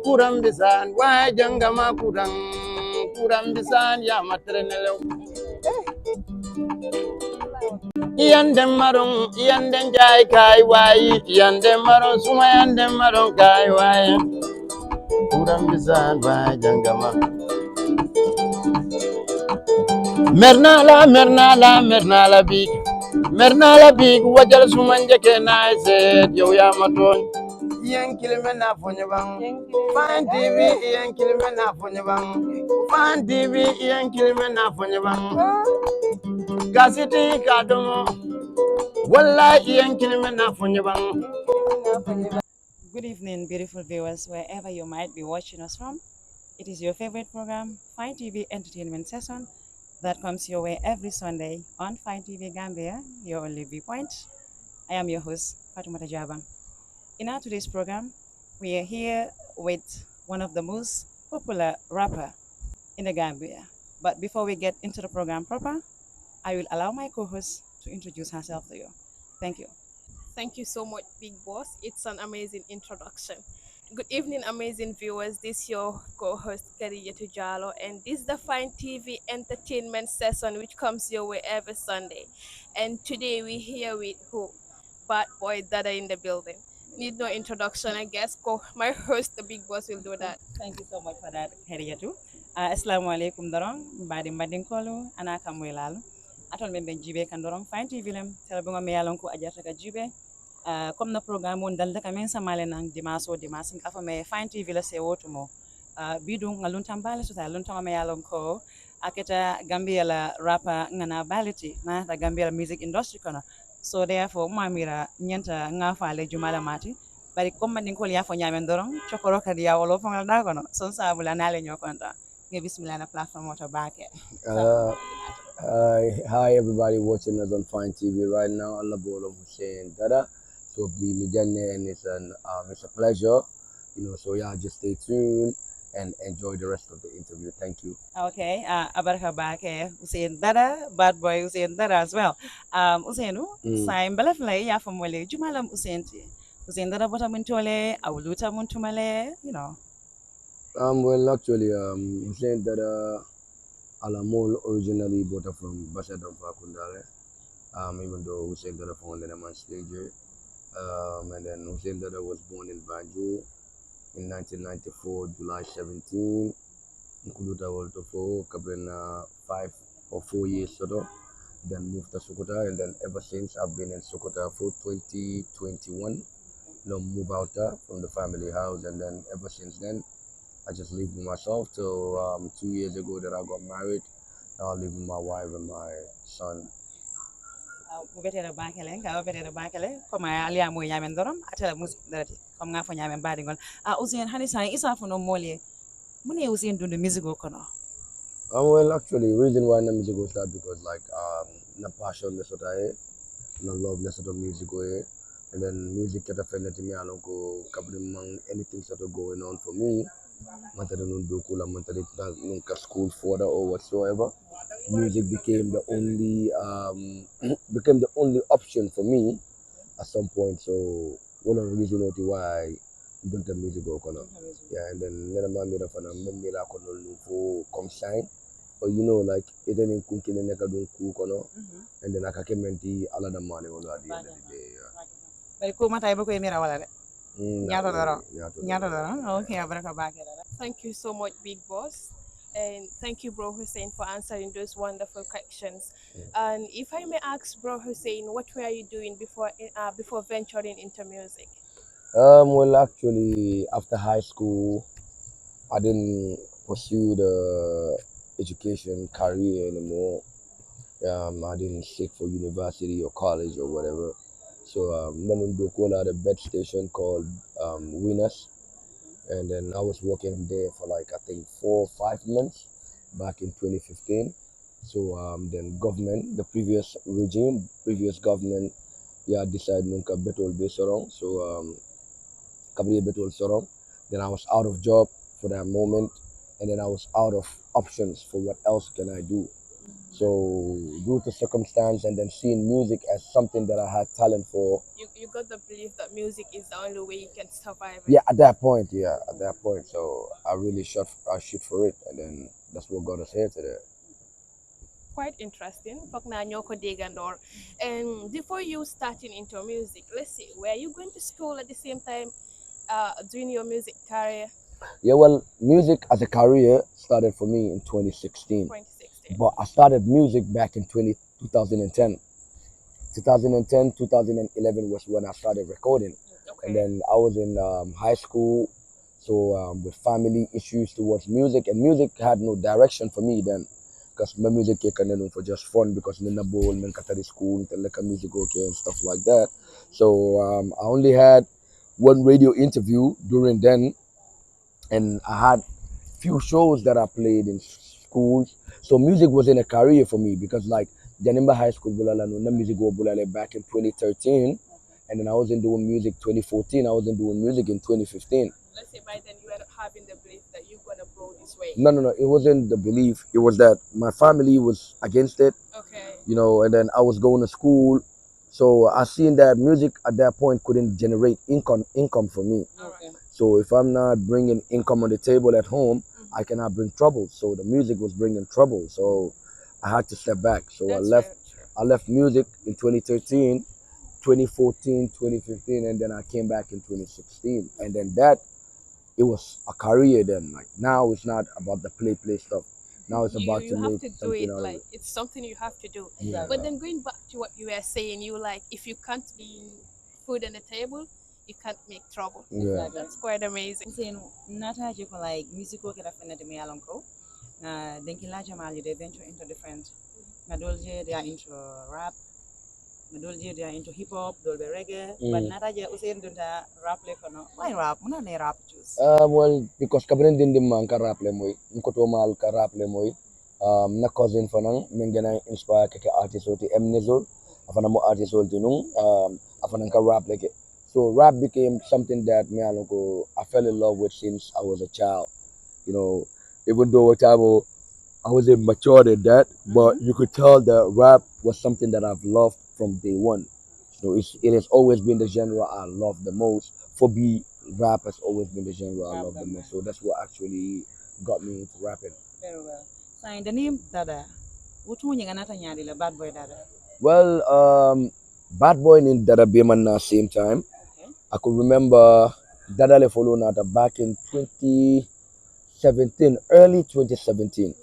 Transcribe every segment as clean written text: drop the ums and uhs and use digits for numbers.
Kurang bisan wah jangama kurang bisan ya matrenelo Yandem marong yandem jai kai wai yandem marong suma yandem marong kai wai kurang bisan wah jangama mernala big wajal sumanje kenai zed yo ya maton yang kilime na fonye bang fan tv yang kilime na fonye bang fan tv yang kilime na fonye bang kasiti kadomo wallahi yang kilime na fonye bang. Good evening, beautiful viewers, wherever you might be watching us from. It is your favorite program, Fine TV Entertainment Session, that comes your way every Sunday on Fine TV Gambia, your only viewpoint. I am your host, Fatumata Jabang. In our today's program, we are here with one of the most popular rapper in the Gambia. But before we get into the program proper, I will allow my co-host to introduce herself to you. Thank you. Thank you so much, Big Boss. It's an amazing introduction. Good evening, amazing viewers. This is your co-host, Kariya Tujalo, and this is the Fine TV Entertainment Session, which comes your way every Sunday. And today we're here with who? Bad Boy Dada in the building. Need no introduction, I guess. My host, the Big Boss, will do that. Thank you so much for that, Harriet. Assalamu alaikum dorong, mbadi mbadin kolu, anaka mwelalu. Atol membe jibe kan dorong Fine TV lem, tela bunga me yalon ko ajata ka jibe. Comme na programme on dalda kamen samale nang dimaso dimasing afa me Fine TV la se wotumo. Bidu ngalun tambale so talun tama me yalon ko aketa Gambia la rapper ngana baliti na the Gambia music industry kono. So therefore mamira nyanta ngafale jumala mati. Bari comme mandin ko ya fo nyamen dorong chokoro kadi ya wolo fongal da kono. Son sabula nale nyokonta. Nge bismillah na platform water back. Hi everybody watching us on Fine TV right now. Allah Bolam Hussain Dada. So be Mijane and it's a pleasure. So yeah, just stay tuned and enjoy the rest of the interview. Thank you. Okay, abaraka bake Hussain Dada, bad boy Hussain Dada as well. Hussainu, saim balafla ya famole jumalam Hussain Dada bota muntole, awuluta muntumale, Well actually Hussain Dada Alamol originally bought from Basadam Fakundale. Even though Hussain Dada found in a man's stage. And then Hussain Dada was born in Banjul in 1994, July 17. Nkuluta Walto for Kabrina 5 or 4 years sort of. Then moved to Sokoto, and then ever since I've been in Sokoto for 2021. No move out from the family house, and then ever since then I just live with myself till 2 years ago that I got married. Now I live with my wife and my son. Ubetera bankele nga ubetera bankele koma alia mo nyamen dorom atela music darati kom nga fo nyamen badi ngol Hussain hani sa isa fo no mole mune Hussain dundu music kono. Well actually reason why the music was that because like na passion le sota na love le sota music and then music kata fenda timi alon ko kabri mang anything sort of going on for me matade non do kula matade non ka school further or whatsoever. Music became the only option for me at some point. So one of the reasons why I don't have music go on. Yeah, and then nena mami da fana mami la kono for come shine. Or like it didn't cook in the neka don't cook and then I can menti all the money on at the end of the day. Bari ko mata ibo ko emira wala de. Nyato doro. Okay, abaraka bankele. Thank you so much, Big Boss. And thank you, Bro Hussein, for answering those wonderful questions. And if I may ask, Bro Hussein, what were you doing before venturing into music? Well, actually, after high school, I didn't pursue the education career anymore. I didn't seek for university or college or whatever. So, I went to at a bed station called Winners. And then I was working there for like, I think 4 or 5 months back in 2015. So then the previous government, decided nunca betol be sorong. So kabri betol sorong. Then I was out of job for that moment, and then I was out of options for what else can I do. So due to circumstance and then seeing music as something that I had talent for. You got the belief that music is the only way you can survive it. Yeah, at that point, yeah, at that point. So I really I shoot for it, and then that's what got us here today. Quite interesting. Foog naa ñoo ko déggandoor. And before you starting into music, let's see, were you going to school at the same time doing your music career? Yeah, well, music as a career started for me in 2016, 2016. but I started music back in 2010. 2010, 2011 was when I started recording. And Okay. then I was in high school, so with family issues towards music, and music had no direction for me then, because my music came for just fun because in the bowl, in Qatari school, like a music okay and stuff like that. So I only had one radio interview during then, and I had few shows that I played in schools. So music was in a career for me because like Janimba High School bulala no na music go bulala back in 2013, and then I wasn't doing music 2014. I wasn't doing music in 2015. Let's say by then you were not having the belief that you're gonna grow this way. No, no, no. It wasn't the belief. It was that my family was against it, Okay. and then I was going to school. So I seen that music at that point couldn't generate income for me. Okay. So if I'm not bringing income on the table at home, I cannot bring trouble. So the music was bringing trouble. So I had to step back. So That's I left. very true. I left music in 2013, 2014, 2015, and then I came back in 2016. And then it was a career then. Like now it's not about the play stuff. Now it's about You to have make to do something it out of like it. it's something you have to do. Yeah. But then going back to what you were saying, you like if you can't be food on the table, you can't make trouble. Yeah. That's quite amazing. Saying nata je ko like musical kira fena de me alonko. Denki la jamali they venture into different. Madolje they are into rap. Madolje they are into hip hop, dolbe reggae. But nata je usain dunta rap le kono. Why rap? Muna ne rap juice. Well, because kabren din man ka rap le moy, nkoto mal ka rap le moy. Na cousin fanang mengena inspire ke artist oti Mnezol, afana mo artist oti nung afana ka rap like. So rap became something that me alonko I fell in love with since I was a child. You know, even though I wasn't mature in that, but you could tell that rap was something that I've loved from day one. So it has always been the genre I love the most. For me, rap has always been the genre I love the most. So that's what actually got me into rapping. Very well. Sign the name Dada. What one you ganata nyadi la bad boy Dada. Well, Bad Boy and Dada Beman at the same time. Okay. I could remember Dada Le Follow Nata back in 2017, early 2017.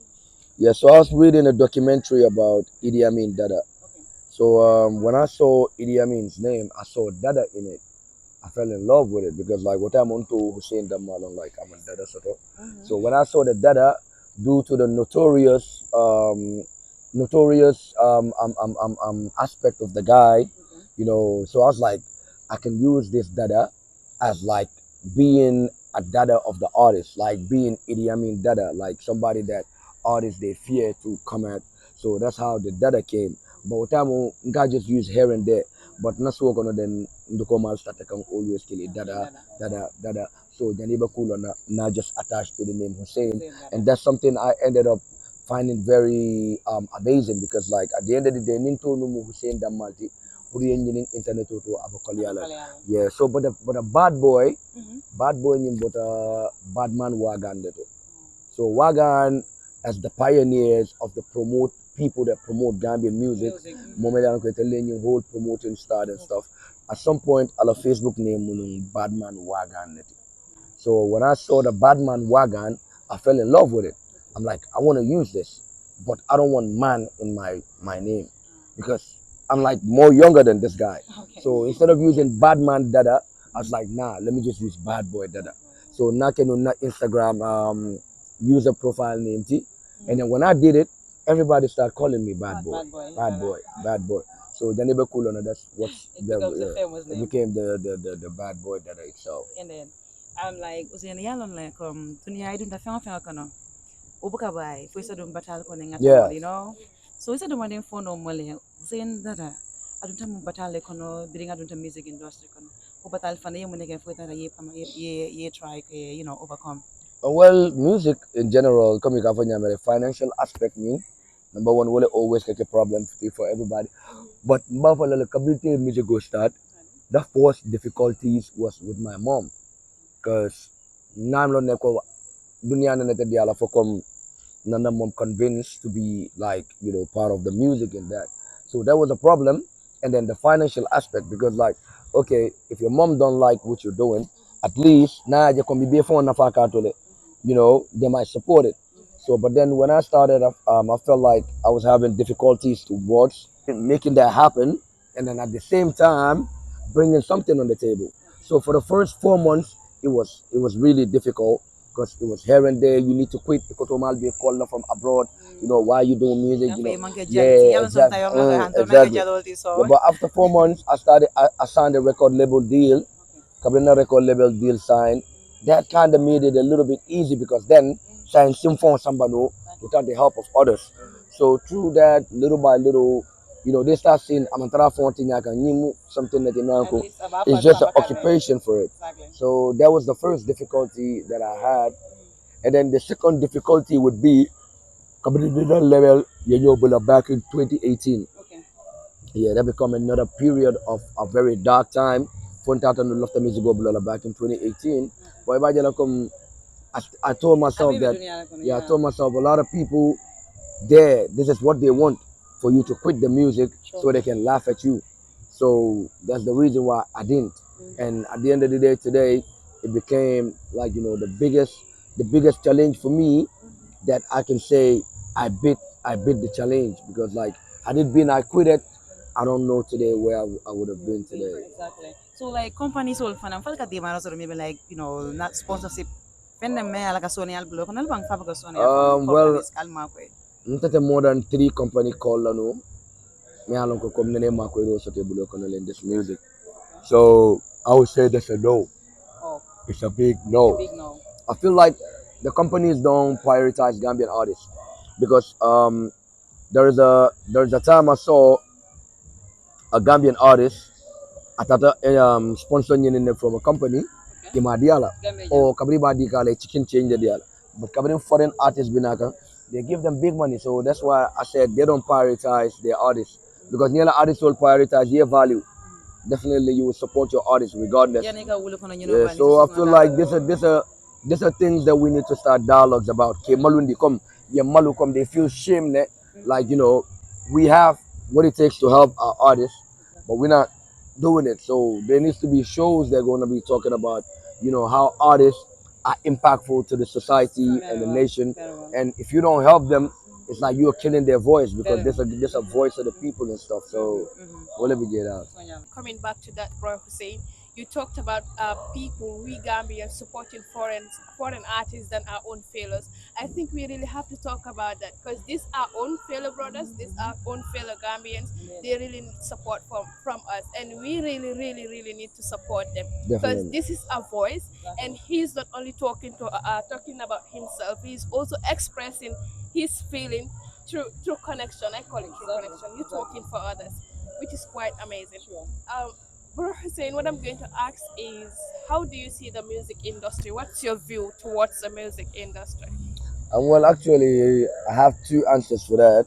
Yeah, so I was reading a documentary about Idi Amin Dada. Okay. So when I saw Idi Amin's name, I saw Dada in it. I fell in love with it because like what I'm on to Hussain Dada, like I'm a Dada sort of. So when I saw the Dada, due to the notorious aspect of the guy, so I was like, I can use this Dada as like being a Dada of the artist, like being Idi Amin Dada, like somebody that artists they fear to come at. So that's how the Dada came. But what time God just use here and there. But not so gonna then the commerce that can always kill it. Dada. So the neighbor cool or not just attached to the name Hussein. And that's something I ended up finding very amazing because like at the end of the day, Ninto Numu Hussein Damalti, Puri internet to Abokaliala. Yeah, so but a bad boy but a bad man Wagan little. So Wagan as the pioneers of the people that promote Gambian music, Momedan Kwetelenyo whole promoting start and stuff. At some point, I'll Facebook name Badman Wagan. So when I saw the Badman Wagan, I fell in love with it. I'm like, I want to use this, but I don't want man in my name because I'm like more younger than this guy. Okay. So instead of using Badman Dada, I was like, nah, let me just use Bad Boy Dada. So na Instagram user profile name T. And then when I did it, everybody started calling me Bad Boy. Bad Boy. So the neighbor cool on that's what it became the Bad Boy Dada itself. And then I'm like, Usain yalon like tunia I don't have kono. Ubuka bay, for dum batal ko Yeah. So isa dum adin phone no mole. Usain Dada. I don't have batal kono, bring adunta music industry kono. Ubatal fane yung munege for that ye try overcome. Well, music in general, come you financial aspect ni Number one, will always get a problem for everybody. But Buffalo community music go start. The first difficulties was with my mom, because now I'm not dunia na nete diala for come nana mom convinced to be like part of the music and that. So that was a problem. And then the financial aspect, because like, okay, if your mom don't like what you're doing, at least now you can be phone they might support it. So but then when I started, I felt like I was having difficulties towards making that happen, and then at the same time bringing something on the table. So for the first 4 months, it was really difficult, because it was here and there. You need to quit because Omal be called from abroad. Why you doing music? Yeah, exactly, exactly. Yeah, but after 4 months, I signed a record label deal, Cabrina record label deal signed. That kind of made it a little bit easy, because then sign Symphon Sambano without the help of others. So through that, little by little, they start seeing Amantara Fontinaka Nimu, something that in Uncle. It's just an occupation for it. So that was the first difficulty that I had. And then the second difficulty would be Cabrina level back in 2018. Yeah, that become another period of a very dark time. Fontata no love the music go back in 2018. But I told myself that, yeah, I told myself a lot of people there, this is what they want, for you to quit the music so they can laugh at you. So that's the reason why I didn't. And at the end of the day, today, it became like the biggest challenge for me, that I can say I beat the challenge, because like had it been I quit it, I don't know today where I would have been today. Exactly. So like companies all fan fal ka di mara so maybe like not sponsorship pen me ala ka Sony al blog nal bang fa ka Sony from Well, companies kalma ko. not more than three company call no. Me along ko come nene ma ko ro so te bulo kono in this music. So I would say that's a no. Oh, It's a big no. big no. I feel like the companies don't prioritize Gambian artists, because there's a time I saw a Gambian artist at sponsoring from a company, Kimadiala, or Kabri Badika like chicken change the diala. But Kabri foreign artists binaka, they give them big money. So that's why I said they don't prioritize their artists, because nearly artists will prioritize their value. Definitely you will support your artist regardless. Yeah, so I feel like these are things that we need to start dialogues about. Okay, Malundi come, yeah, Malu come, they feel shame that, like, we have what it takes to help our artists, but we're not doing it. So there needs to be shows that are going to be talking about, how artists are impactful to the society and the nation. And if you don't help them, it's like you're killing their voice, because there's a voice of the people and stuff. So we'll let me get out. Coming back to that, Bro Hussein, you talked about people, we Gambians, supporting foreign artists than our own fellows. I think we really have to talk about that, because these are own fellow brothers, these are own fellow Gambians. They really need support from us, and we really, really, really need to support them, because Definitely. this is a voice, and he's not only talking about himself, he's also expressing his feeling through connection. I call it through connection. You're talking for others, which is quite amazing. Um, Bro Hussein, what I'm going to ask is, how do you see the music industry? What's your view towards the music industry? Well, actually, I have two answers for that,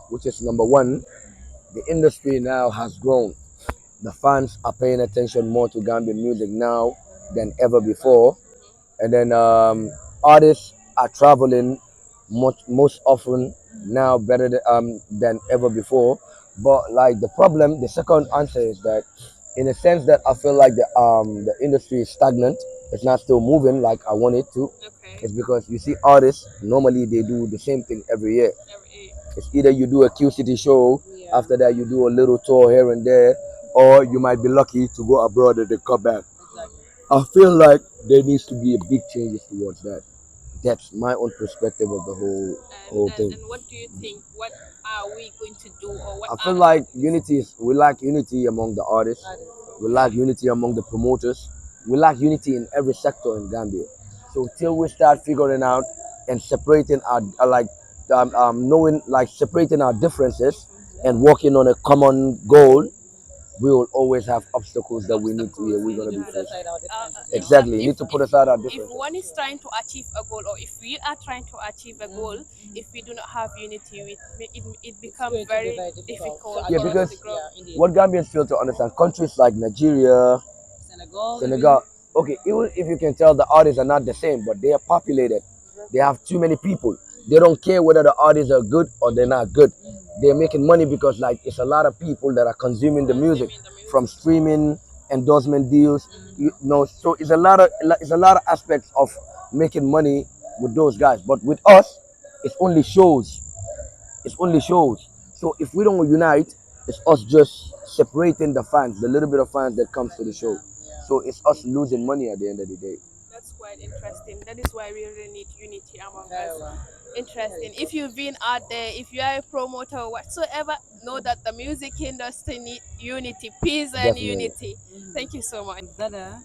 which is number one, the industry now has grown. The fans are paying attention more to Gambian music now than ever before. And then artists are traveling most often now, better than ever before. But like the second answer is that, in a sense, that I feel like the industry is stagnant. It's not still moving like I want it to. Okay. It's because you see artists normally they do the same thing every year. Every, It's either you do a Q City show, after that you do a little tour here and there, or you might be lucky to go abroad and then come back. I feel like there needs to be a big changes towards that. That's my own perspective of the whole thing. and what do you think? What are we going to do, or what I are feel the like artists? we lack unity among the artists. We lack unity among the promoters. We lack unity in every sector in Gambia. So till we start figuring out and separating our knowing, like, separating our differences and working on a common goal, we will always have obstacles that we need to. Yeah, we're gonna be Put facing. aside our differences. Exactly. You If, need to put aside our if differences. one is trying to achieve a goal, or if we are trying to achieve a goal, if we do not have unity, it becomes going to be very very difficult difficult to Yeah, for us because to grow. Yeah, indeed. what Gambians fail to understand, countries like Nigeria, Senegal, Senegal, okay, even if you can tell the artists are not the same, but they are populated. They have too many people. They don't care whether the artists are good or they're not good. They're making money because like it's a lot of people that are consuming the music from streaming, endorsement deals. You know, so it's a lot of aspects of making money with those guys. But with us, it's only shows. It's only shows. So if we don't unite, it's us just separating the fans, the little bit of fans that comes to the show. So it's us losing money at the end of the day. That's quite interesting. That is why we really need unity among very us. well. Interesting. If you've been out there, if you are a promoter or whatsoever, know that the music industry need unity, peace and Definitely. unity. Thank you so much. Dada,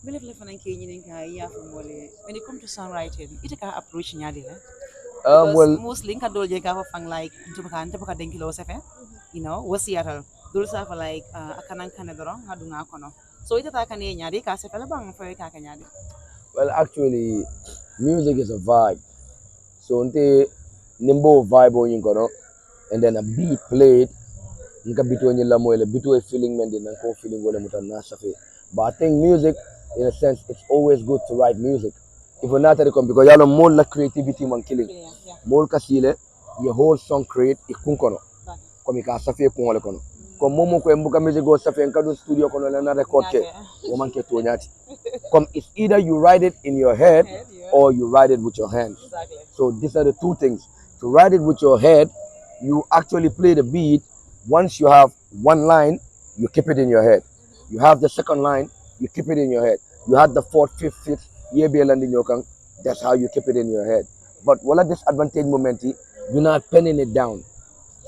believe le fanan ke nyinin ka iya mole. When it comes to songwriting, it ka approach nyadi la. Because Well, mostly ka dolje ka fang like into ka denki lo sefe. You know, wasiatal. Dul sa fa like akanang kanedoro ngadunga kono. So ita ta kan nyadi ka sefe la bang fa ka nyadi. well, actually, music is a vibe. So until nimbo vibe on you and then a beat played, nka beat on la mo, beat a feeling man, then ko feeling wala mutan na safe. But I think music, in a sense, it's always good to write music. If we're not at the because y'all more la creativity man killing. Yeah. More kasile, your whole song create ikun kono. Comme ka safe kun wala kono. Comme momo ko mbuka music go safe nka do studio kono na record ke. Woman ke to nyati. Come, it's either you write it in your head or you write it with your hands. Exactly. So these are the two things. To write it with your head, you actually play the beat. Once you have one line, you keep it in your head. You have the second line, you keep it in your head. You have the fourth, fifth, sixth, land in your kang. That's how you keep it in your head. But what are disadvantage momenti, you're not penning it down.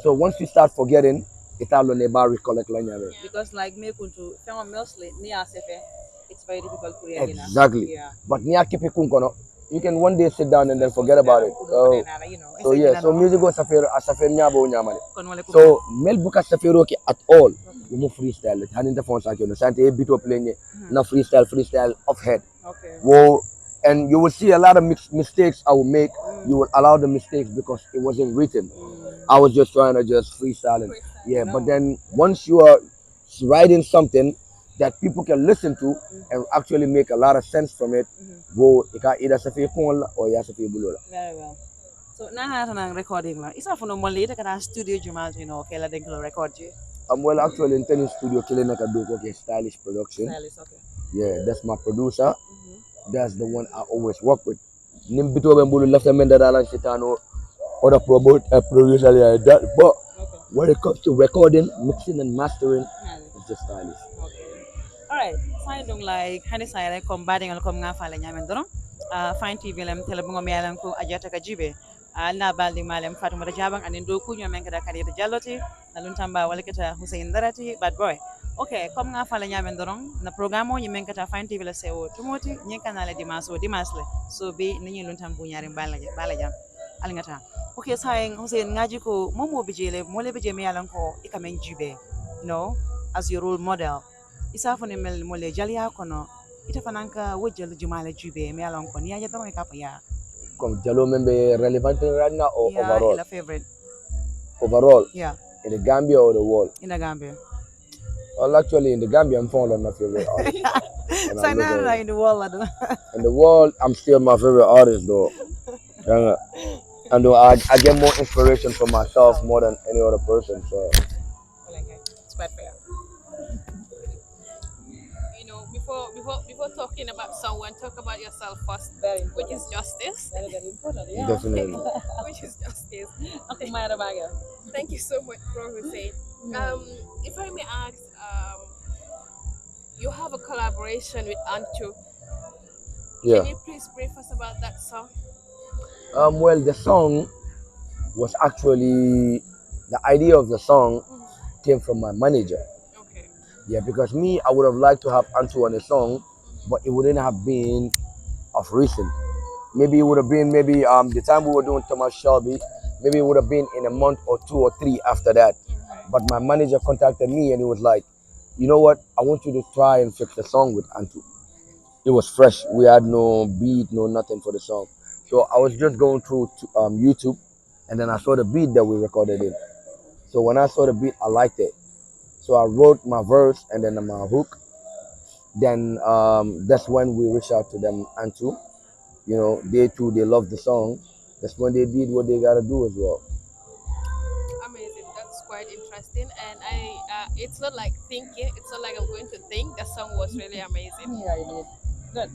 So once you start forgetting, it all on about recollect line. Because like me kuntu fema mostly ni asefe, it's very difficult to Exactly. Yeah. But niya keep it kunkono. You can one day sit down and then forget about it. So yeah, so music was a nyabo nyamale. So mel buka safero ki at all. You move freestyle. It hand in the phone sakyo. No sante bito playing na freestyle off head. Okay. Whoa, and you will see a lot of mistakes I will make. You will allow the mistakes because it wasn't written. I was just trying to just freestyle it. Yeah, but then once you are writing something that people can listen to and actually make a lot of sense from it, go ika either safi pon or ya safi bulola. Very well. So na nang recording la. Isa fo no mo later kada studio jumal kela denglo record je. Well, actually in tennis studio killing like a do okay stylish production. Stylist, okay. Yeah, that's my producer. That's the one I always work with. Nimbito bembulu left men that Alan Chitano or the producer like that. But when it comes to recording, mixing and mastering, it's just stylish. Okay. Alright. Saya dong like hani saya like combating al kom nga fala nyamen dono. Fine TV lem tele bungo melan ko ajata ka jibe. Na baldi malem Fatuma Jabang anin do ku nyomen kada kadi jalloti na luntamba wala kita Hussain Dada bad boy. Okay, comme nga fala nyamen doron na programo nyi men kata Fine TV la sewo tumoti nyi kanale dimasle so be ni nyi luntam bu nyari bala jam alingata. Okay, saying Hussein ngaji ko momo bijele mole bije me yalan ko ikamen jibe, as your role model. Isa fo ne mel mole jaliya kono ita fananka wojjal jumale jibe me yalan ko ni aja doron ka ya. Comme Jalo membe relevant right now or overall? Yeah, favorite. Overall? Yeah. In the Gambia or the world? In the Gambia. Well, actually, in the Gambia, I'm found my favorite artist. So now in the world, in the world, I'm still my favorite artist, though. And though I get more inspiration from myself more than any other person. So. It's quite fair. Before talking about someone, talk about yourself first, which is justice. Very important. Yeah. Definitely. Which is justice. Okay, Mayra Baga. Thank you so much, Bro Hussein. If I may ask, you have a collaboration with Antu. Yeah. Can you please brief us about that song? Well, the song was actually the idea of the song came from my manager. Okay. Yeah, because me, I would have liked to have Antu on the song, but it wouldn't have been of recent. Maybe it would have been the time we were doing Thomas Shelby. Maybe it would have been in a month or 2 or 3 after that. But my manager contacted me and he was like, you know what? I want you to try and fix the song with Antu. It was fresh. We had no beat, no nothing for the song. So I was just going through YouTube, and then I saw the beat that we recorded in. So when I saw the beat, I liked it. So I wrote my verse and then my hook. Then that's when we reached out to them, Antu. You know, they too, they loved the song. That's when they did what they gotta do as well. Amazing. That's quite interesting. And it's not like thinking. It's not like I'm going to think. The song was really amazing. Yeah, you did. Good.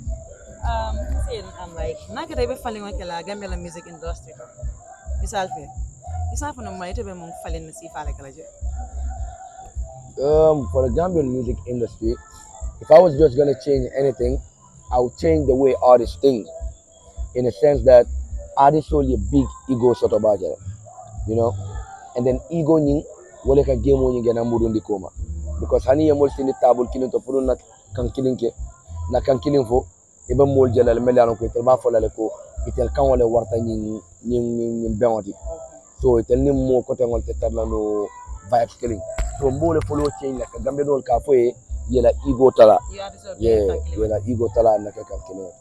Saying I'm like, naka tayo falling on kala Gambian music industry to. Misal fe. Isa fa no mai tayo mong falling na si fala kala je. For the Gambian music industry, if I was just gonna change anything, I would change the way artists think. In a sense that artists only a big ego sort of budget, you know, and then ego ning wale ka game woni gena murundi koma because hani ya mol sini table kilin to pulun na kan kilin fo e ba mol jalal melano ko tel ba folale ko itel kan wala warta ning benwati so itel nim mo ko tengol te tarlano vibes killing so mbole follow change like gambe dol ka fo e yela ego tala yeah yela ego tala na ka kan kilin.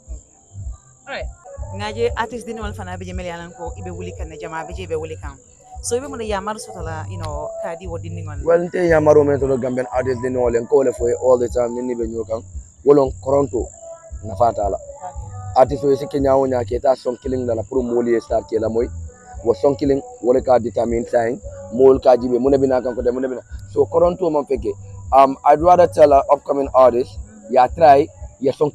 All right. Ngaje artist din wal fana beje meli alan ko ibe wuli kan jama beje be wuli kan so ibe mo ya mar sotala kadi wodi ningon well nte ya maro men to Gambian artist din wala ko le foy all the time ni be nyokan wolon koronto na fatala artist o sike nyaawo nya ke ta son killing la pour moli start ke la moy wo son killing wala ka determine time mol ka jibe mo ne bina kan ko de mo ne bina so koronto man feke I'd rather tell an upcoming artist ya try ya son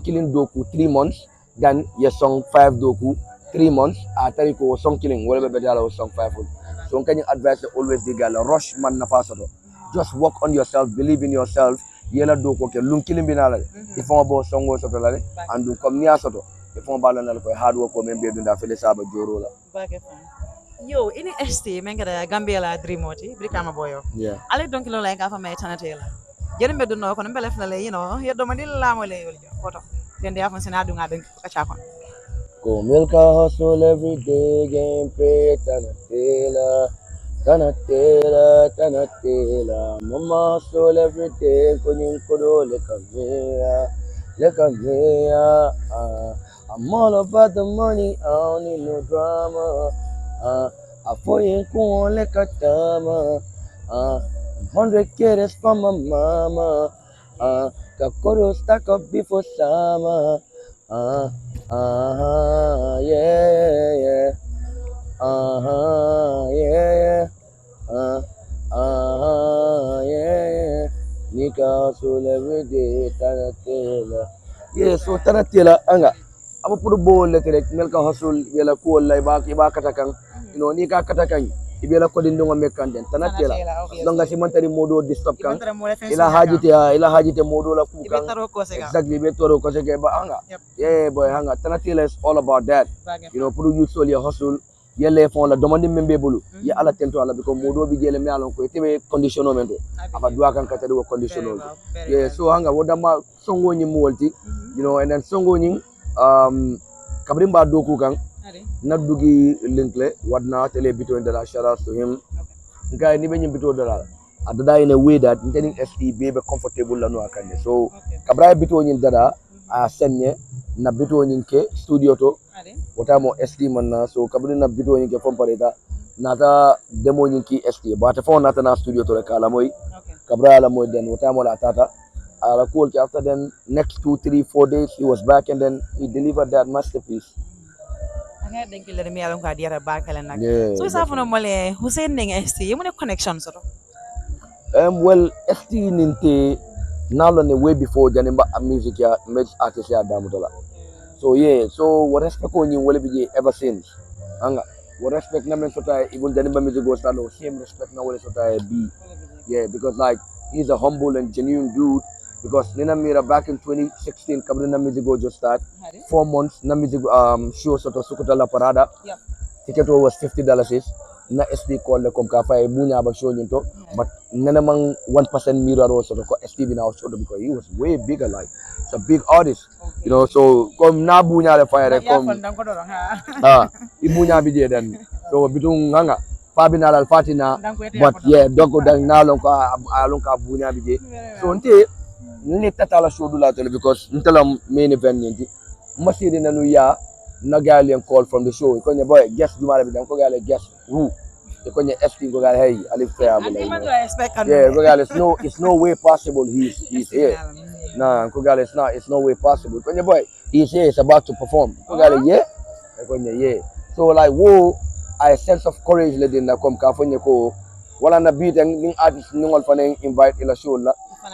killing doku 3 months then your song 5 doku 3 months atari ko song killing wala be dala song 5 so can you advise always the girl rush man na fasoto just work on yourself believe in yourself yela doku ke lum killing binala if on bo song wo soto la and do comme nia soto if on bala na ko hard work ko men be dunda fele saba joro la yo ini ST men kada Gambia la dream oti brikama boyo yeah ale donc lo like afa may tanatela jere be dunno ko mbele fele yeddo manilla mo le yoli foto then they have seen adunga den kachakon go milk a hustle every day game pay tanatela mama hustle every day kunyin kudo le kamea I'm all about the money I don't need no drama afoye kuon le katama 100K that's from my mama Kakoro stack up before summer. Yeah. Yeah. Yeah. Nika hustle every day, Tanatela. Yeah, so Tanatela, anga. Amo puro bol letere, melka hustle, yela ko la iba katakan. Nika katakan. Ibela ko din nga mekan den tanatela longa si mantari modo disturb kan ila hajite modo la ku kan exactly be toro ko sege ba hanga yeah boy hanga tanatela is all about that pour you sol ya hustle yele fon la demande membe bulu ya ala tento ala because modo bi jele me alon ko tebe condition mento aba dua kan katari wo condition yeah so hanga wodama songo nyi molti and then songo nyi kabrim ba doku kan Nadugi Linkle, what not tele bito and shout out to him. Guy ni benye bito dala. Adada in a way that intending SE be comfortable la no akande. So kabra bito nyin dada a senye na bito nyin ke studio to. Wata mo SD man na so kabri na bito nyin ke from pareta nata demo nyin ki SD but phone nata na studio to kala moy. Kabra la moy then wata mo la tata. Ala cool after then next 2, 3, 4 days he was back and then he delivered that masterpiece. Thank you let me along ka diara bakala nak so isa fono mole Hussein ning ST yemo ne connection soto well ST ninte now on the way before janimba music ya made artist ya damutola so yeah so what respect ko nyi wala bije ever since anga what respect na men sota even janimba music go start no same respect na wala sota be yeah because like he's a humble and genuine dude because Nina Mira back in 2016 Kabrina Mizigo just start 4 months na Mizigo show sort of Sukuta La Parada ticket was $50 na SD call le kom ka fay bunya ba show nyinto but nana mang 1% mirror also ko SD bina show because he was way bigger like it's a big artist so kom na bunya le fay rek kom ibunya bi je den so bitung nganga Fabina al Fatina, but yeah, Doko Dang Nalonka Alonka Bunya Bige. So until Nitala Shodula because until main event, must see in a new year, Nagalian call from the show. Because your boy, guess you might have been guess who. Because your ST go hey, I live fair. Yeah, regardless, it's no way possible he's here. Nah, Kogale, it's no way possible. When your boy, he's here, he's about to perform. Kogale, yeah? Yeah. So like, whoa, I sense of courage letting na come California ko. Wala na beat and artist nung alpha invite in a show.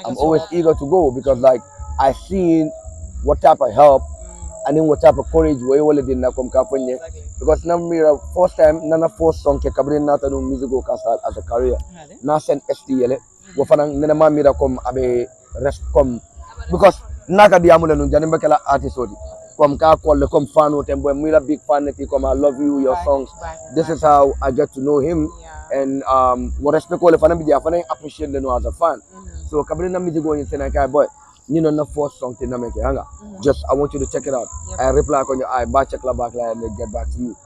I'm always eager to go because like I seen what type of help and then what type of courage we all did na come California. Because now me first time nana first song ke kabrin na tanong musical cast as a career. Na send ST wo fanang nena ma mira comme abe rest comme because naka di amula nun janim bakala artist odi comme ka call comme fan o tembo mira big fan neti comme I love you your songs. This is how I get to know him and what respect ko le fanam bi fanam appreciate the no as a fan. So kabrin na musical in Senegal boy you know na first song te na make hanga just I want you to check it out. I reply on your I back check la back and then get back to you.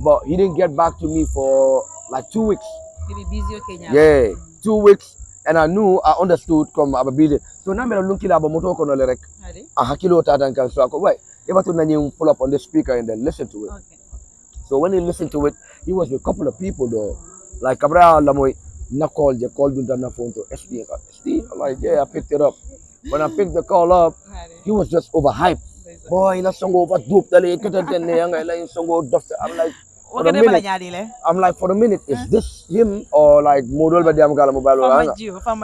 But he didn't get back to me for like 2 weeks. Maybe busy okay now. Yeah, 2 weeks. And I knew, I understood, come I'm busy. So now I'm looking at motor kono lerek. A hakilo tatan kan so I go, wait, if I pull up on the speaker and then listen to it. Okay. So when he listened to it, he was with a couple of people though. Like Cabra Lamoy, na called na phone to ST. I'm like, yeah, I picked it up. When I picked the call up, he was just overhyped. Boy, na songo over dope dali songo doctor. I'm like for a minute, is this him or like model by the mobile?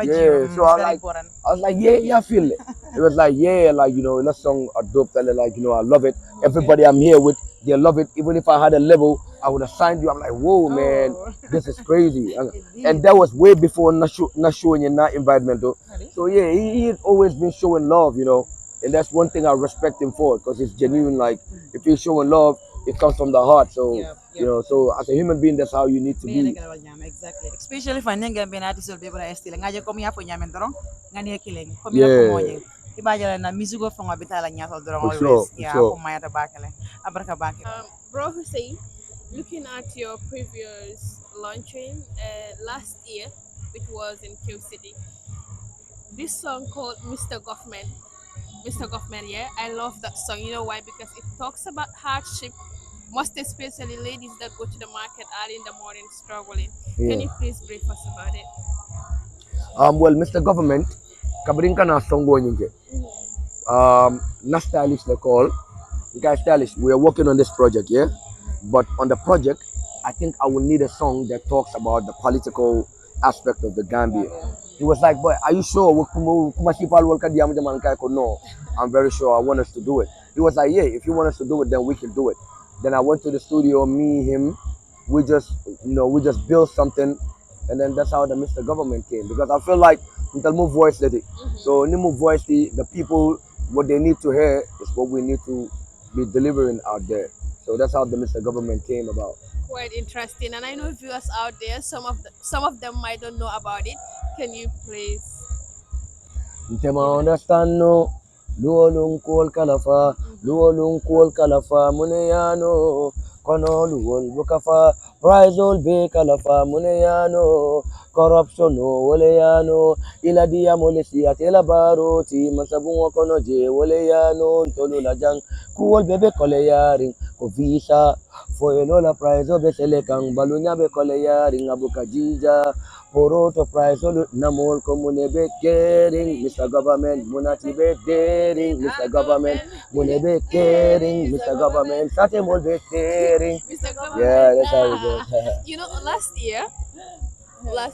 Yeah, so I was like, yeah, I feel it. It was like, yeah, like you know, that song a dope dali, like you know, I love it. Everybody I'm here with, they love it. Even if I had a level, I would have signed you. I'm like, whoa, man, this is crazy. And that was way before not showing you not environmental. So yeah, he had always been showing love, you know. And that's one thing I respect him for because it's genuine. Like if he's showing love, it comes from the heart. So you know, so as a human being, that's how you need to be. Exactly. Especially for Nanga being artist will be able to still ngaje komi hapo nyamen dorong ngani killing. Komi hapo moye. Ibaja na musigo from abitala nyato dorong always. Yeah, hapo maya ta bakale. Abaraka bakale. Bro Hussain, looking at your previous launching last year, which was in Q City, this song called Mr. Government. Mr. Government, yeah, I love that song. You know why? Because it talks about hardship, most especially ladies that go to the market early in the morning struggling. Can you please brief us about it? Well, Mr. Government, kabrinka na song nyingi. Na stylish they call. Guys, stylish. We are working on this project, yeah. But on the project, I think I will need a song that talks about the political aspect of the Gambia. He was like, boy, are you sure? No, I'm very sure. I want us to do it. He was like, yeah, if you want us to do it, then we can do it. Then I went to the studio, me, him, we just built something, and then that's how the Mr. Government came. Because I feel like until move voice let it. So move voice the people what they need to hear is what we need to be delivering out there. So that's how the Mr. Government came about. Quite interesting, and I know viewers out there, some of them might not know about it. Can you please? Ntema understand no. Luolung kuol kalafa muneyano kono luol bukafa prizol be kalafa muneyano corruption no woleyano ila dia molesi atela baro ti masabu kono je woleyano ntolu lajang kuol bebe koleyaring ko visa foyelola prize obe selekang balunya be koleyaring abuka jija Poroto price namol komune be caring, Mr. Government, munati be daring, Mr. Government, mune be caring, Mr. Government, sate mol be caring. Mr. Government. Yeah, that's how it goes. You know, last year I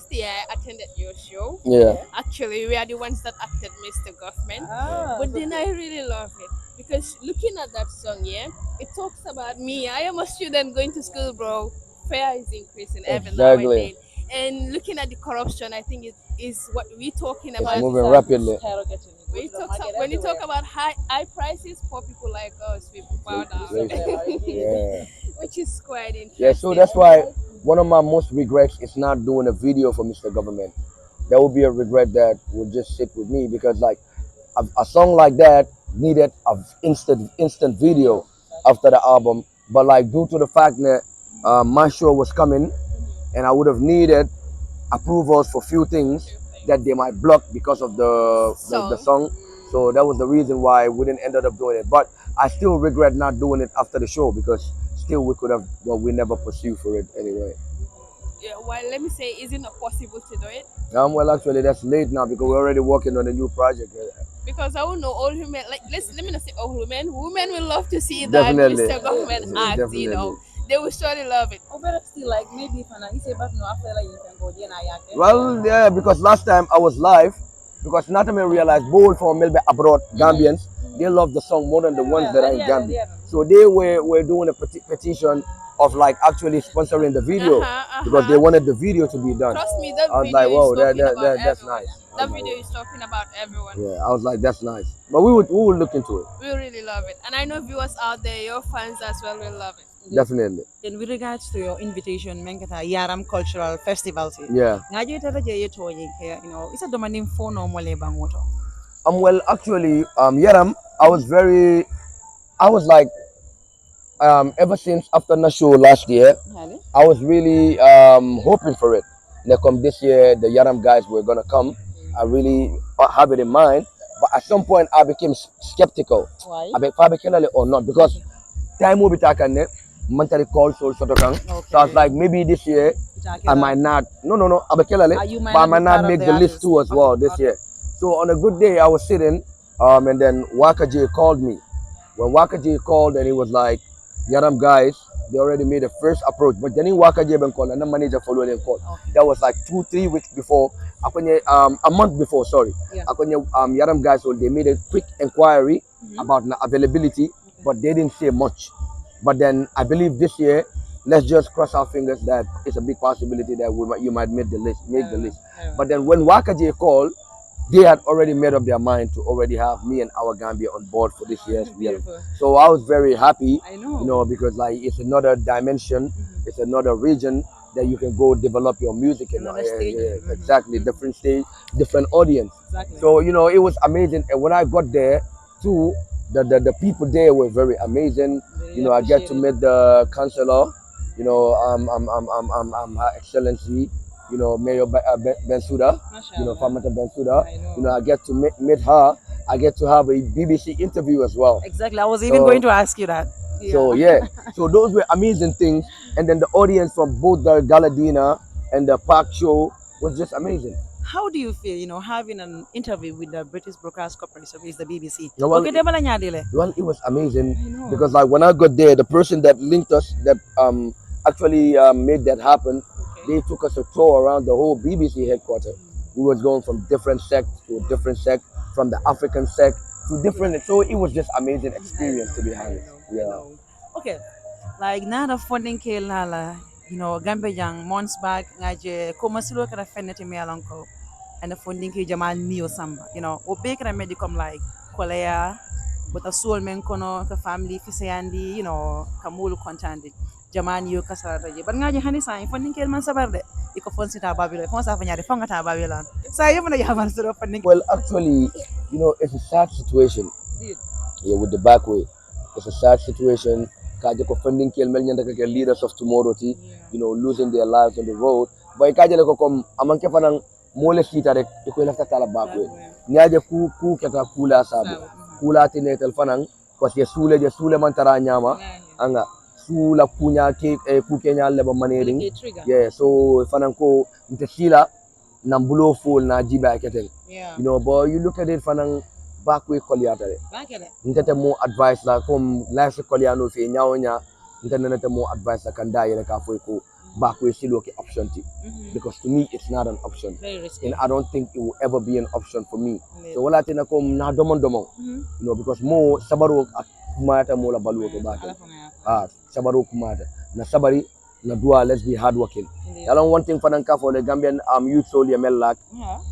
attended your show. Yeah. Actually, we are the ones that acted Mr. Government. But then I really love it because looking at that song, yeah, it talks about me. I am a student going to school, bro. Fare is increasing every now and then. And looking at the corruption, I think it is what we're talking about. It's moving rapidly. When you talk about high prices, poor people like us, we bow down. Yeah. Which is quite interesting. Yeah, so that's why one of my most regrets is not doing a video for Mr. Government. That would be a regret that would just sit with me because like a song like that needed an instant video after the album. But like due to the fact that my show was coming, and I would have needed approvals for few things that they might block because of the song. So that was the reason why we didn't ended up doing it. But I still regret not doing it after the show because still we could have, well, we never pursued for it anyway. Yeah, well, let me say, is it not possible to do it? Well, actually, that's late now because we're already working on a new project. Because I would know all women, like, let me not say all women. Women will love to see that Definitely. Mr. Government act. You know, they will surely love it. Oh, but still, like maybe if I say, but no, after like you can go there and Well, yeah, because last time I was live, because not me realized both from Melbourne abroad Gambians, they love the song more than the ones that are in Gambia. So they were doing a petition of like actually sponsoring the video because they wanted the video to be done. Trust me, that I was video like, wow, is talking about that's everyone. nice. That video is talking about everyone. Yeah, I was like, that's nice. But we would look into it. We really love it, and I know viewers out there, your fans as well, will love it. Definitely. And with regards to your invitation, Menkata Yaram Cultural Festival, yeah. You know, it's a demanding phone or mole bangoto. Well, actually, Yaram, I was like, ever since after the show last year, I was really hoping for it. They come this year, the Yaram guys were gonna come. I really have it in mind, but at some point I became skeptical. Why? I became or not because time will be taken. Monthly calls so I was like, maybe this year I might not. No. But I might not make the list too as well this year. So on a good day, I was sitting, and then Waka J called me. When Waka J called, and he was like, Yaram guys, they already made a first approach. But then Waka J been called, and the manager followed them call. That was like 2-3 weeks before. A month before, sorry. Yaram guys, so they made a quick inquiry about availability, but they didn't say much. But then I believe this year, let's just cross our fingers that it's a big possibility that you might make the list. But then when Waka J called, they had already made up their mind to already have me and our Gambia on board for this year's year. So I was very happy, because like it's another dimension, it's another region that you can go develop your music in. Exactly, different stage, different audience. Exactly. So it was amazing. And when I got there, too, the people there were very amazing. I get to meet the councillor, Her Excellency, Mayor Bensouda, Famata Bensouda. I get to meet her. I get to have a BBC interview as well. Exactly. I was even going to ask you that. Yeah. So so those were amazing things. And then the audience from both the Galadina and the Park show was just amazing. How do you feel, having an interview with the British Broadcast Corporation, which is the BBC? Well, it was amazing because like when I got there, the person that linked us, that actually made that happen, they took us a tour around the whole BBC headquarters. We was going from different sect to different sect, from the African sect to different. So it was just amazing experience to be had. Yeah. Okay, like now the funding came, Gambia young months back, ngaje komasilo kada fenete me alonko, and the funding came jamal mio samba. Obe kada medicom like kolea, but a soul men kono ka family fisayandi, kamulu kontandi. Jaman yo kasarata je but ngaji hani sa funding kel man sabarde iko fonsi ta babilo fon sa fanyade fonga ta babilo sa yemo na yaman so funding. Well, actually, it's a sad situation. Yeah, with the back way, it's a sad situation. Kaje ko funding kel mel nyanda ka leaders of tomorrow ti, losing their lives on the road. But kaje le ko kom amanke fanang mole sita rek ko lafta tala back way. Nyaje ku kata kula sabu. Kula tinetel fanang parce que sule man tara nyama anga sula punya ke kukenya leba manering. Yeah, so fananko intesila nambulo full na jiba keten. But you look at it fanang back way koliata re. Intete mo advice la kom life koliano fe nyaonya intete mo advice la kanda yele ka foi ko back way silo ke option ti. Because to me it's not an option. And I don't think it will ever be an option for me. So wala tina kom na domon because mo sabaro kumata mo la balu to back. Sabaru kumada na sabari na dua, let's be hardworking. Along one thing for the Gambian youth soul yamel lak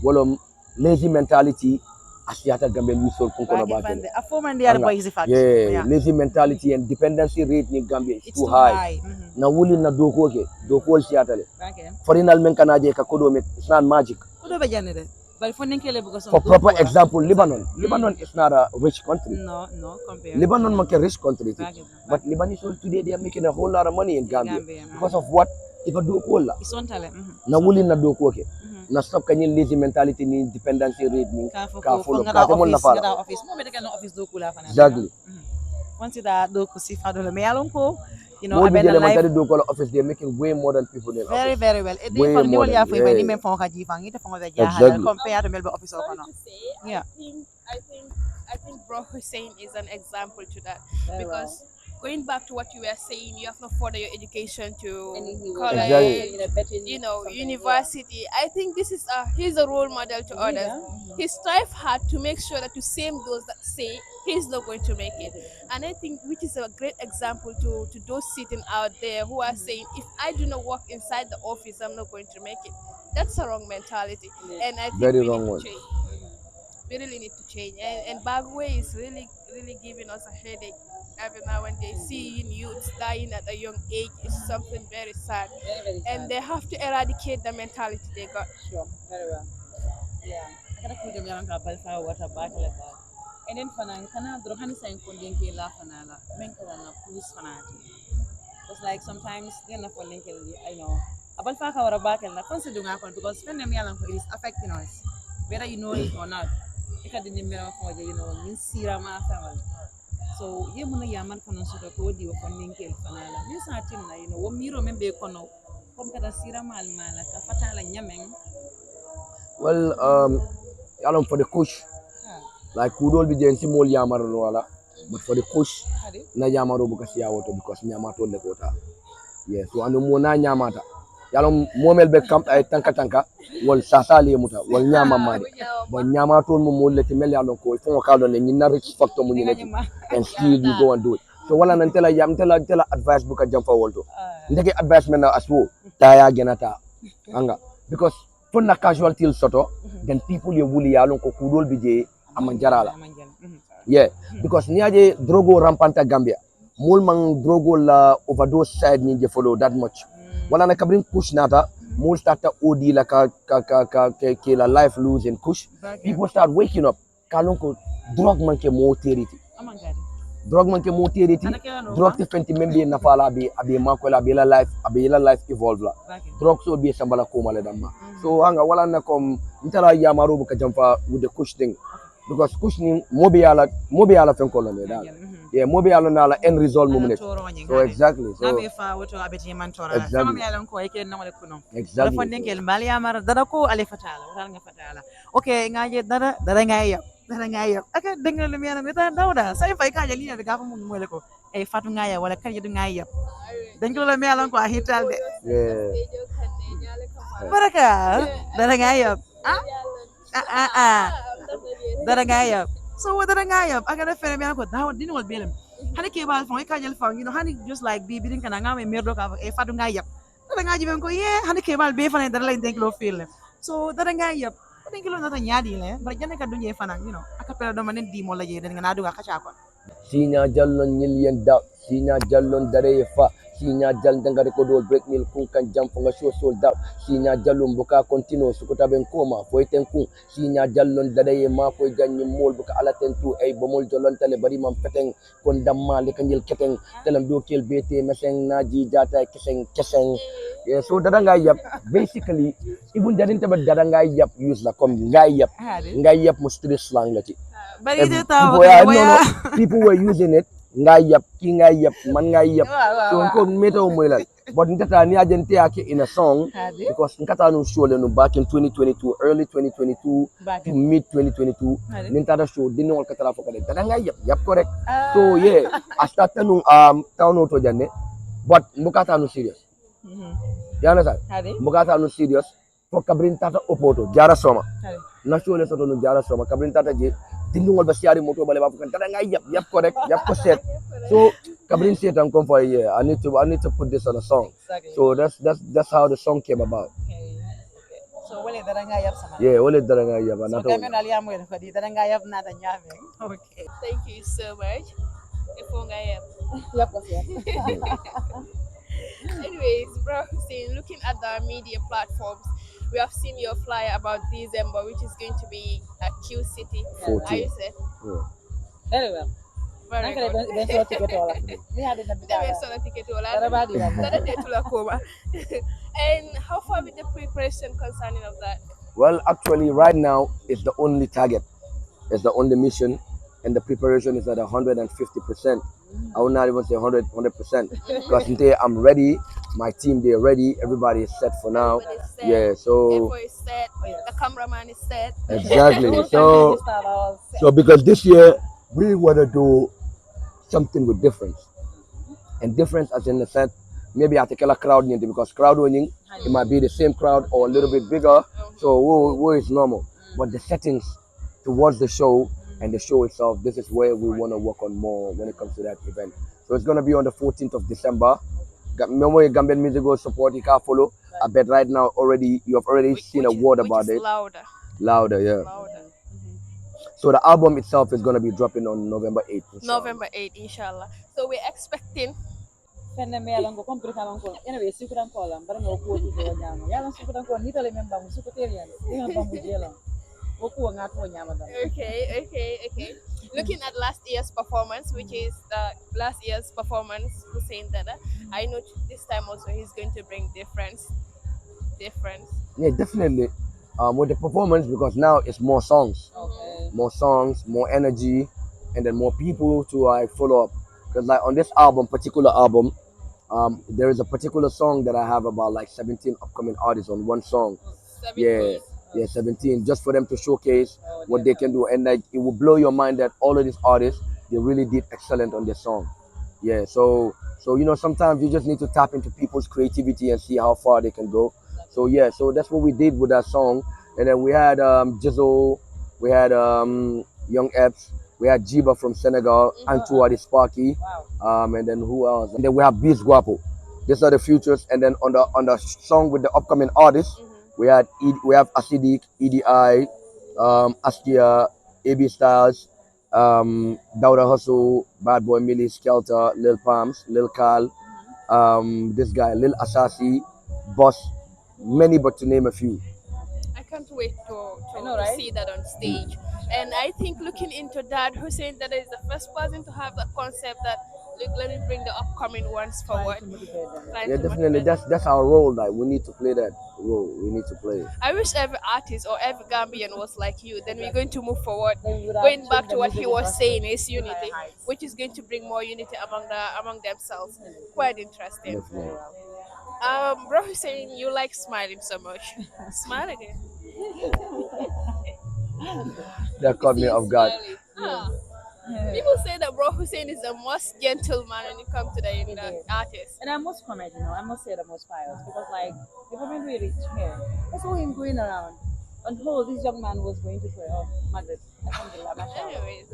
wolom lazy mentality asiata Gambian youth soul kunkono back. Yeah, lazy mentality and dependency rate in Gambia is too high. Na wuli na doko siata le. Forinal men kanaje ka kodo me, it's not magic. For proper example, Lebanon is not a rich country. No, compare. Lebanon is a rich country. But Lebanese today, they are making a whole lot of money in Gambia. Because of what? ifa do ko la isontale na wuli na do ko ke na stop kanyin lazy mentality ni dependency rate ni ka follow ka te mon na fala office mo be no office do kula fana exactly once da do ko si fado le me alon ko you know more abena life life do ko office they're making way more than people in very office. very well e de Way fal ni more wol ya than- fo yeah. ni men fon ka jifang ite fon be Exactly. jahala compare to melbe office ko no To say, Yeah. I think Bro Hussein is an example to that Very because going back to what you were saying, you have to further your education to college, Exactly. you know, university. I think this is he's a role model to others. He strive hard to make sure that to same those that say he's not going to make it, and I think which is a great example to those sitting out there who are saying if I do not work inside the office, I'm not going to make it. That's a wrong mentality, and I think Very we wrong need one. to change. We really need to change, and Bagway is really giving us a headache every now and then. Seeing youths dying at a young age is something very sad, and they have to eradicate the mentality they got. Sure, very well. Yeah. Kada ko dem yaran ka bal fa wata bakala ba. And then fana kana dro hani sa ko den ke la fana la. Men ka na push fana ti. It's like sometimes they na for den ke I know. Abal fa ka wara bakala na konse dunga kon because when them yaran ko it is affecting us. Whether you know it or not. Ika din mera ko je you know min sira ma fa wal. So ye muna yaman fana so ko di ko den ke fana la. Min sa tin na you know wo miro men be kono. Kom kada sira mal mala ka fatala nyameng. Well, along for the coach, like kudol be jensi mol yamaro no wala, but for the coach, na yamaro because yawoto because nyamato le kota. Yeah, so ando mo na nyamata. Yalom momel be kam ay tanka tanka wal sasali muta wal nyama mari. But nyamato mo mo le timel yalon ko fo ka do ne nyina rich factor mo nyine and still you go and do it. So wala nan tela yam tela advice buka jam fa wolto. Ndeke advice men na aswo taya genata. Anga because for na casualty soto then people you wuli yalon ko kudol bije amanjarala. Yeah, because niaje drogo rampanta Gambia. Mul mang drogo la overdose side ni je follow that much. Wala na kabrin push nata, mul start OD la ke la life lose and push. People start waking up. Kalon ko drug man ke mo teriti. Drug man ke mo teriti. Drug ti fenti membe na fala abi makola abi la life evolve la. Drug so be sambala ko male damma. So hanga wala na kom intala yamaru buka jamfa with the push thing. Because kushni mobi ala fenko la dal. Yeah, mobi ala na la end result moment. So exactly. So exactly. Okay, ngaje dara ngaya. Dara ngaya. Aka dengal mi yana meta dawda. Sai fa ka jali daga ko mun mo ko. E fatu ngaya wala kan yedu ngaya. Dengal mi yalan ko hital de. Yeah. Baraka. Dara ngaya. Dara ngayab. So what dara ngayab? Aga na fere mi ko daw dinu wal belem. Hani ke bal fon ka jël fon you know hani just like bi bidin kana ngame merdo ka e fadu ngayab. Dara ngayab ko ye hani ke bal be fane dara lay denk lo feel. So dara ngayab. Denk lo nata nyaadi le ba jane ka dunye fana you know aka pere do manen di mo la je den nga du ka cha ko. Sinya jallon nyilien da sinya jallon dare fa sinya jal dangare ko do break nil kun kan jam nga show sold out sinya jallon buka continue sukuta ben koma foy ten kun sinya jallon dare ma koy ganni mol buka ala ten tu ay bomol jallon tale bari mam peteng kon damma le kanjel keteng telam do kel bete meseng naji jata keseng yeah, so dada nga yap basically even dadin taba dada nga yap use la comme nga yap mo stress lang la ci Bari de taw people were using it ngayap ki ngayap man ngayap so ko meto moy lan but nkata ni agente yake in a song because nkata no show le no back in 2022 early 2022 to mid 2022 nintata show dinu wal katala fokade dada ngayap yap correct so yeah I started no tawno to janne but mbukata no serious ya na sa mbukata no serious for kabrin tata opoto jara soma na show le soto no jara soma kabrin tata je dindungol ba siari moto bale ba fukan tada ngay yap correct yap ko set so kabrin set and come for a year I need to put this on a song so that's how the song came about so wale dara nga yap sama yeah wale dara ngay yap so kami na liam mo ko di dara nga yap na ta nyame okay Thank you so much ifo nga yap ko siya anyways bro Hussein, looking at the media platforms we have seen your flyer about December, which is going to be at Q City. 14. Are you set? Yeah. Very well. Very Nakala good. ben solo ticket wala. Ni hade na Ite bitala. solo ticket wala. Dara badi wala. Dara de tula koma. And how far with the preparation concerning of that? Well, actually, right now it's the only target, it's the only mission, and the preparation is at 150%. I will not even say 100%, because today I'm ready. My team, they're ready. Everybody is set for now. Everybody's set. Yeah. So Efo is set. The cameraman is set. exactly. So because this year we want to do something with difference, and difference as in the sense maybe I take a crowd into, because crowd winning it might be the same crowd or a little bit bigger. So who is normal, but the settings towards the show and the show itself, this is where we want to work on more when it comes to that event. So it's going to be on the 14th of December. Memory Gambian Music Go support, you can follow. I bet right now already you have already seen a word about it. Louder, yeah. Louder. So the album itself is going to be dropping on November 8th. Inshallah. November 8th, inshallah. So we're expecting. Fenne me yalan ko complica man ko ene be sikudan ko lam bar ngo ko to nyama yalan sikudan ko ni tale men bam sikuterian ni bam jelo o ko nga to nyama dam. Okay. Looking at last year's performance, which is last year's performance, Hussain Dada, I know this time also he's going to bring difference. Yeah, definitely. With the performance, because now it's more songs, more energy, and then more people to follow up. Because like on this particular album, there is a particular song that I have about like 17 upcoming artists on one song. 17. Yeah, 17, just for them to showcase what they can do, and like it will blow your mind that all of these artists, they really did excellent on their song. Yeah, so sometimes you just need to tap into people's creativity and see how far they can go. So yeah, so that's what we did with that song. And then we had Jizzle, we had Young Epps, we had Jiba from Senegal, Antoine the Sparky, and then who else? And then we have Beast Guapo. These are the futures. And then on the song with the upcoming artists, we have Asidik, EDI, Askia, AB Styles, Dauda Hustle, Bad Boy Millie, Skelter, Lil Palms, Lil Kal, this guy Lil Asasi, Boss, many, but to name a few. I can't wait to see that on stage. And I think looking into that, Hussain Dada is the first person to have the concept that, look, let me bring the upcoming ones forward. Yeah, definitely. That's our role. Like we need to play that role. We need to play it. I wish every artist or every Gambian was like you. Then we're going to move forward. Going back to what he was saying is unity, which is going to bring more unity among themselves. Quite interesting. Definitely. Bro Hussain, you like smiling so much. Smile again. That caught me off guard. People say that Bro Hussain is the most gentleman when it comes to the artist. And I must comment, I must say the most pious because like the moment we reached here, I saw him going around and this young man was going to pray. Oh, Margaret. Anyways,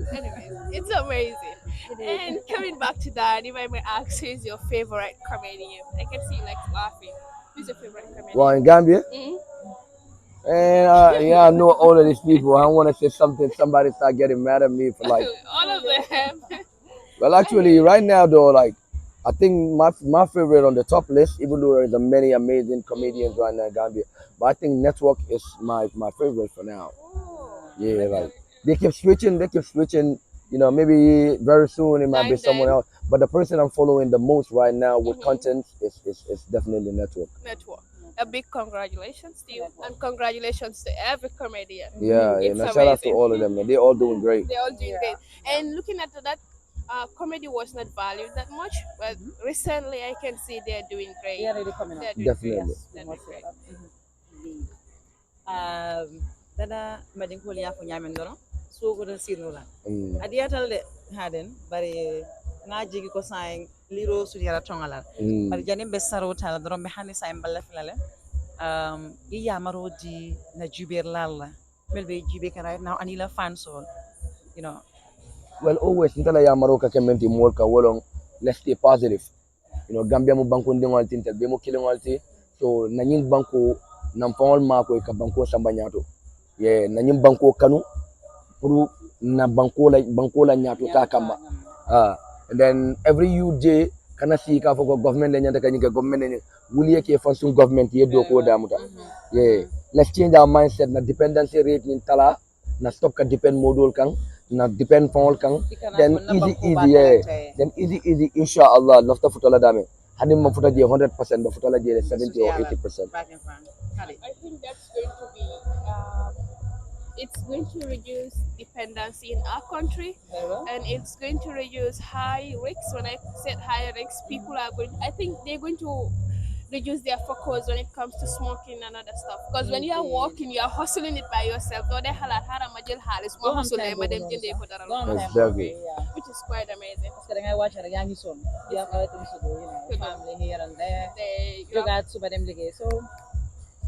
it's amazing. And coming back to that, if I may ask, who is your favorite comedian? I can see you like laughing. Who's your favorite comedian? Well, in Gambia, and yeah, I know all of these people. I want to say something. Somebody start getting mad at me for like all of them. Well, actually, right now though, like I think my favorite on the top list, even though there's many amazing comedians right now in Gambia, but I think Network is my favorite for now. Yeah, like they keep switching. Maybe very soon it might be someone else. But the person I'm following the most right now with content is definitely Network. A big congratulations to you, and congratulations to every comedian. Yeah, shout out to all of them, man. They're all doing great. They're all doing great. And looking at that, comedy was not valued that much, but recently I can see they're doing great. They're really coming up. Definitely. They're doing great. Dada madin ko liya ko nyamen doro so ko den sirno la adiatal de haden bari nga jigi ko sain liro su yara tongala bari jani be saro tala doro be hani sain balla filale iya marodi na juber lalla melbe jibe kan right now anila fans all well always ntala ya maroka kementi molka wolong let's stay positive Gambia mo banko ndingol tintel be mo kilingol ti so nanyin banko nam fawol mako ka banko sambanyato na nyim banko kanu pour na banko la nyato ta kamba and then every UJ kana si ka foko government le nyanta kanyika government ne wuli yake function government ye do ko damuta let's change our mindset na dependency rate in tala na stop ka depend model kan na depend from all kang then Dikana ko easy nabang easy yeah kubat then easy inshallah lafta futala dame hani ma futa je 100% ba futala je 70 or Yala, 80%. back and front. Kali. I think that's going to be it's going to reduce dependency in our country, Very well. and it's going to reduce high risks. When I said high risks, people are going. I think they're going to reduce their focus when it comes to smoking and other stuff. Because when you are walking, you are hustling it by yourself. No, they halat hara majel halis mo Don't have hustle time ma dem bobu jende nonu ko sax. dara Don't lo have time Exactly. bobu, yeah. which is quite amazing. Parce que da ngay wàcc rek yaa ngi sonn. You have other things to do, family here and there. You have Jógaat suba dem liggéey. So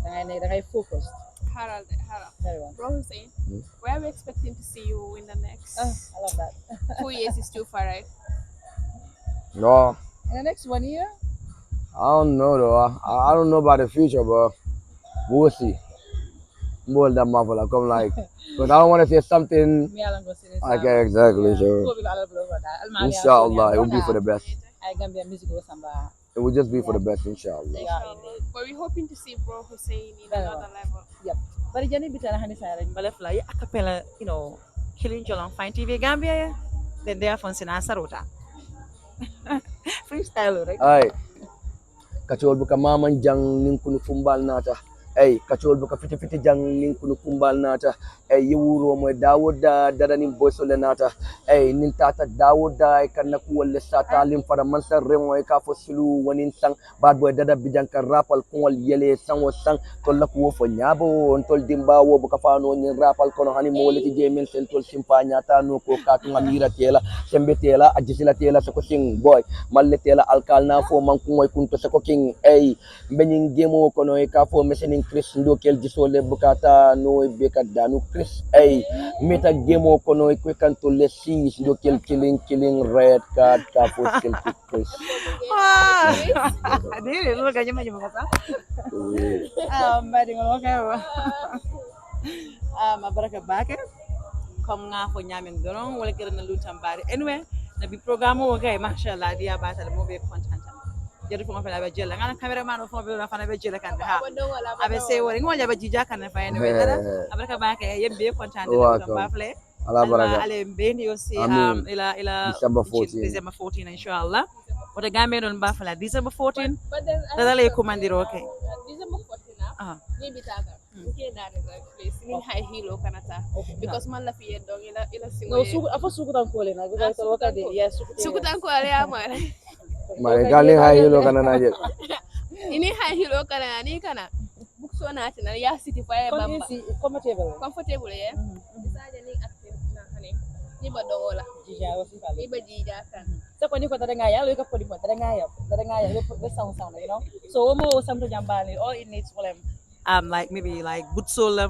da ngay focused. Harald. Very well. Bro Hussein, where are we expecting to see you in the next Oh, I love that. 2 years is too far, right? No, In the next 1 year, I don't know though. I don't know about the future, but we'll see. More than Marvel, I come like, because I don't want to say something. me alam ko sini Okay, exactly. So, Ko bi ala blo da. Almali inshallah, it will be for the best. Ay Gambian music ko samba. It will just be for the best, inshallah. Yeah, Inshallah. But we're hoping to see Bro Hussein in Very another level. Yep. Bari jani bitana hani sa rin balef la ya acapella, killing jolong fine TV Gambia ya. Then they are from Sinasarota. Freestyle right? Ay, kachol buka maman jang ning kunu fumbal nata. Ay, kachol buka fiti fiti jang ning kunu fumbal nata. Ay, yewuro mo Dawuda dada ning bosole nata. Ay, nin tata Dawuda ay kana kuwale sata lim para mansa remo ay ka fo sulu wanin sang bad boy dada bijang ka rapal kungol yele sang o sang tolla ko fo nyabo on tol dimbawo buka fano ni rapal kono hani mo leti jemen sen tol simpa nyata no ko katu ngamira tela sembe tela ajisila tela sako sing boy malle tela alkal na fo man kumoy kunto sako king ay mbenin gemo kono e ka fo mesenin chris ndokel jisole bukata no beka danu chris ay meta gemo kono e kwekanto lesi ndokel killing red card ka fo skill chris Dili lu ganyan man yung mga sa. Badi mo okay. Mabaraka bake. Kom nga fo nyamin dorong wala kira na lutam bari. Anyway, nabi programo okay, mashallah dia bata mo be content. Jadi fo ngafela be jela ngana cameraman fo be fana be jela kan ha. Abe se wori ngol jaba jija kan fa anyway dara. Abaraka bake yebbe content na lutam bafle. ala baraka Ale mbeni yosi Amin. ila December 14. December 14 inshallah. Wata Gambia don bafla December 14. But then Dada le kumandiro okay. December 14 Ah. ni bitaga. Okay, that is a place in high heel kanata. Because man la fiye dong ila singo. No, suku tan kole na guys to waka de yes Suku tan ko ale amara. mare galing high heel kana na je Ini high heel kana ni kana. Bukso na tina ya city fa ya bamba. Comfortable ya. Isaja ni active na hani. Ni ba dongola. Ni ba jija kan. So when you got the ngaya, you can put it the ngaya, you put the sound, So almost something jambali, all it needs for them. Like maybe like boot sole,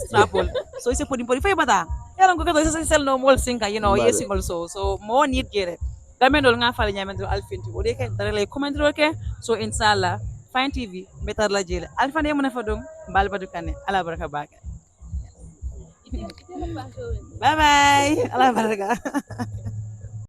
strap on. So it's a putting five bata. Yeah, I'm going to sell no more sinker, yes, also. So more need get it. Gamen dol nga fala nyamen do alfinti o de ke dara lay comment ke so inshallah fine tv betar la jele alfa ne mo na fa dum bal badu kanne ala baraka bake bye bye ala baraka